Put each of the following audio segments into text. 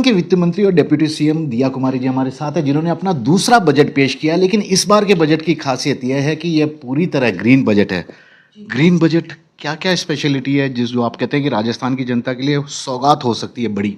के वित्त मंत्री और डिप्टी सीएम दिया कुमारी जी हमारे साथ है, जिन्होंने अपना दूसरा बजट पेश किया। लेकिन इस बार के बजट की खासियत यह है कि यह पूरी तरह ग्रीन बजट है। ग्रीन बजट क्या क्या स्पेशलिटी है जो आप कहते हैं कि राजस्थान की जनता के लिए सौगात हो सकती है बड़ी?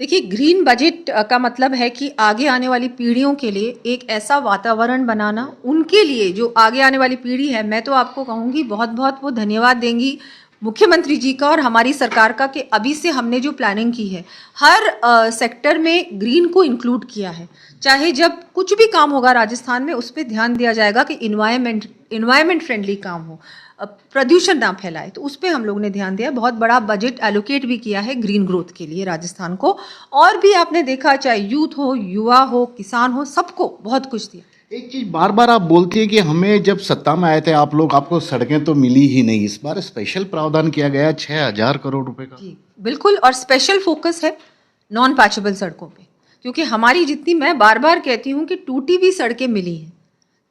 देखिए, ग्रीन बजट का मतलब है कि आगे आने वाली पीढ़ियों के लिए एक ऐसा वातावरण बनाना, उनके लिए जो आगे आने वाली पीढ़ी है, मैं तो आपको कहूँगी बहुत बहुत वो धन्यवाद देंगी मुख्यमंत्री जी का और हमारी सरकार का कि अभी से हमने जो प्लानिंग की है हर सेक्टर में ग्रीन को इंक्लूड किया है। चाहे जब कुछ भी काम होगा राजस्थान में उस पर ध्यान दिया जाएगा कि इन्वायरमेंट फ्रेंडली काम हो, प्रदूषण ना फैलाए, तो उस पर हम लोग ने ध्यान दिया। बहुत बड़ा बजट एलोकेट भी किया है ग्रीन ग्रोथ के लिए राजस्थान को। और भी आपने देखा, चाहे यूथ हो, युवा हो, किसान हो, सबको बहुत कुछ दिया। एक चीज बार बार आप बोलती है कि हमें जब सत्ता में आए थे आप लोग, आपको सड़कें तो मिली ही नहीं। इस बार स्पेशल प्रावधान किया गया 6,000 करोड़ रुपए का। जी बिल्कुल, और स्पेशल फोकस है नॉन पैचेबल सड़कों पे, क्योंकि हमारी जितनी, मैं बार बार कहती हूँ कि टूटी हुई सड़कें मिली हैं।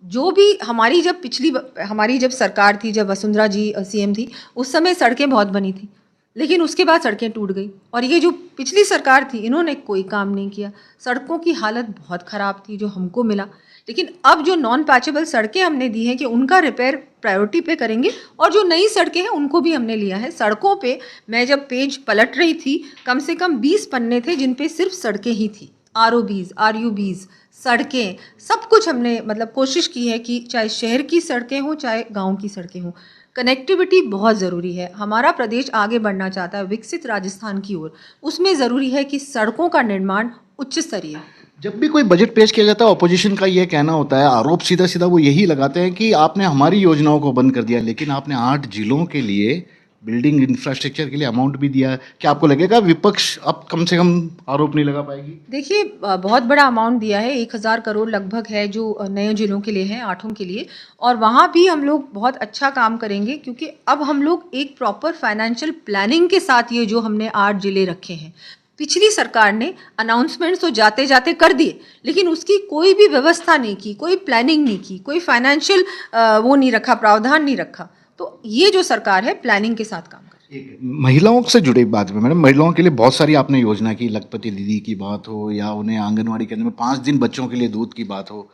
जो भी हमारी जब सरकार थी, जब वसुंधरा जी सीएम थी, उस समय सड़कें बहुत बनी थी, लेकिन उसके बाद सड़कें टूट गई। और ये जो पिछली सरकार थी, इन्होंने कोई काम नहीं किया। सड़कों की हालत बहुत ख़राब थी जो हमको मिला। लेकिन अब जो नॉन पैचेबल सड़कें हमने दी हैं कि उनका रिपेयर प्रायोरिटी पे करेंगे, और जो नई सड़कें हैं उनको भी हमने लिया है। सड़कों पे मैं जब पेज पलट रही थी, कम से कम 20 पन्ने थे जिन पे सिर्फ सड़कें ही थी। ROBs, सड़कें, सब कुछ हमने मतलब कोशिश की है कि चाहे शहर की सड़कें हों, चाहे गांव की सड़कें हों, कनेक्टिविटी बहुत ज़रूरी है। हमारा प्रदेश आगे बढ़ना चाहता है विकसित राजस्थान की ओर, उसमें ज़रूरी है कि सड़कों का निर्माण उच्च स्तरीय। जब भी कोई बजट पेश किया जाता है, ऑपोजिशन का ये कहना होता है, आरोप सीधा सीधा वो यही लगाते हैं कि आपने हमारी योजनाओं को बंद कर दिया, लेकिन आपने 8 जिलों के लिए बिल्डिंग इंफ्रास्ट्रक्चर के लिए अमाउंट भी दिया। क्या आपको लगेगा विपक्ष अब कम से कम आरोप नहीं लगा पाएगी? देखिए, बहुत बड़ा अमाउंट दिया है, 1,000 करोड़ लगभग है जो नए जिलों के लिए है, 8 के लिए। और वहाँ भी हम लोग बहुत अच्छा काम करेंगे, क्योंकि अब हम लोग एक प्रॉपर फाइनेंशियल प्लानिंग के साथ ये जो हमने 8 जिले रखे हैं। पिछली सरकार ने अनाउंसमेंट्स तो जाते जाते कर दिए, लेकिन उसकी कोई भी व्यवस्था नहीं की, कोई प्लानिंग नहीं की, कोई फाइनेंशियल वो नहीं रखा, प्रावधान नहीं रखा। तो ये जो सरकार है प्लानिंग के साथ काम कर रही है। एक महिलाओं से जुड़ी बात में मैडम, महिलाओं के लिए बहुत सारी आपने योजना की, लखपति दीदी की बात हो या उन्हें आंगनवाड़ी केंद्र में 5 दिन बच्चों के लिए दूध की बात हो।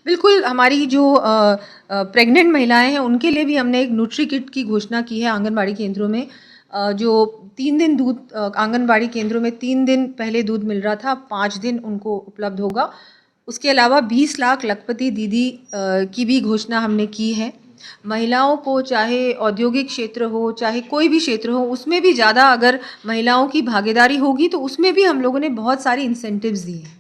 बिल्कुल, हमारी जो प्रेग्नेंट महिलाएं हैं उनके लिए भी हमने एक न्यूट्री किट की घोषणा की है आंगनबाड़ी केंद्रों में। जो 3 दिन दूध आंगनबाड़ी केंद्रों में 3 दिन पहले दूध मिल रहा था, 5 दिन उनको उपलब्ध होगा। उसके अलावा 20 लाख लखपति दीदी की भी घोषणा हमने की है। महिलाओं को, चाहे औद्योगिक क्षेत्र हो, चाहे कोई भी क्षेत्र हो, उसमें भी ज़्यादा अगर महिलाओं की भागीदारी होगी तो उसमें भी हम लोगों ने बहुत सारी इंसेंटिव्स दिए हैं।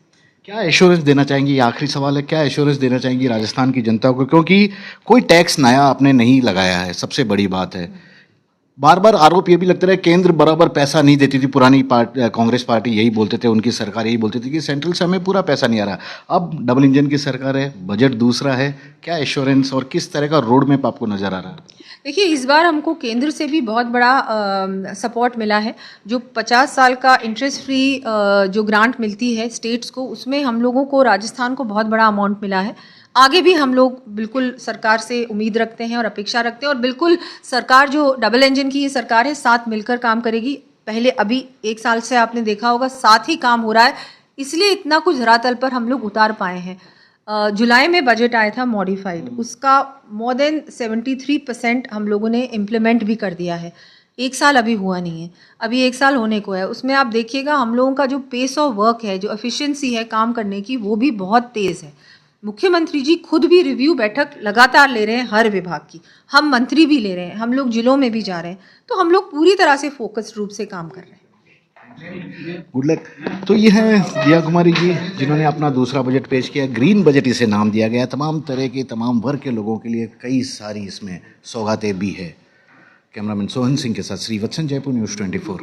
क्या एश्योरेंस देना चाहेंगी, ये आखिरी सवाल है, क्या एश्योरेंस देना चाहेंगी राजस्थान की जनता को? क्योंकि कोई टैक्स नया आपने नहीं लगाया है, सबसे बड़ी बात है। बार बार आरोप ये भी लगता है केंद्र बराबर पैसा नहीं देती थी, पुरानी कांग्रेस पार्टी यही बोलते थे, उनकी सरकार यही बोलती थी कि सेंट्रल से हमें पूरा पैसा नहीं आ रहा। अब डबल इंजन की सरकार है, बजट दूसरा है, क्या एश्योरेंस और किस तरह का रोड मैप आपको नजर आ रहा है? देखिए, इस बार हमको केंद्र से भी बहुत बड़ा सपोर्ट मिला है। जो 50 साल का इंटरेस्ट फ्री जो ग्रांट मिलती है स्टेट्स को, उसमें हम लोगों को, राजस्थान को बहुत बड़ा अमाउंट मिला है। आगे भी हम लोग बिल्कुल सरकार से उम्मीद रखते हैं और अपेक्षा रखते हैं, और बिल्कुल सरकार जो डबल इंजन की ये सरकार है, साथ मिलकर काम करेगी। पहले अभी 1 साल से आपने देखा होगा साथ ही काम हो रहा है, इसलिए इतना कुछ धरातल पर हम लोग उतार पाए हैं। जुलाई में बजट आया था मॉडिफाइड, उसका मोर देन 73% हम लोगों ने इम्प्लीमेंट भी कर दिया है। 1 साल अभी हुआ नहीं है, अभी 1 साल होने को है। उसमें आप देखिएगा हम लोगों का जो पेस ऑफ वर्क है, जो एफिशिएंसी है काम करने की, वो भी बहुत तेज़ है। मुख्यमंत्री जी खुद भी रिव्यू बैठक लगातार ले रहे हैं हर विभाग की, हम मंत्री भी ले रहे हैं, हम लोग जिलों में भी जा रहे हैं, तो हम लोग पूरी तरह से फोकस्ड रूप से काम कर रहे हैं। Good luck. तो ये है दिया कुमारी जी, जिन्होंने अपना दूसरा बजट पेश किया। ग्रीन बजट इसे नाम दिया गया। तमाम तरह के, तमाम वर्ग के लोगों के लिए कई सारी इसमें सौगातें भी है। कैमरामैन सोहन सिंह के साथ श्रीवत्सन, जयपुर न्यूज़ 24।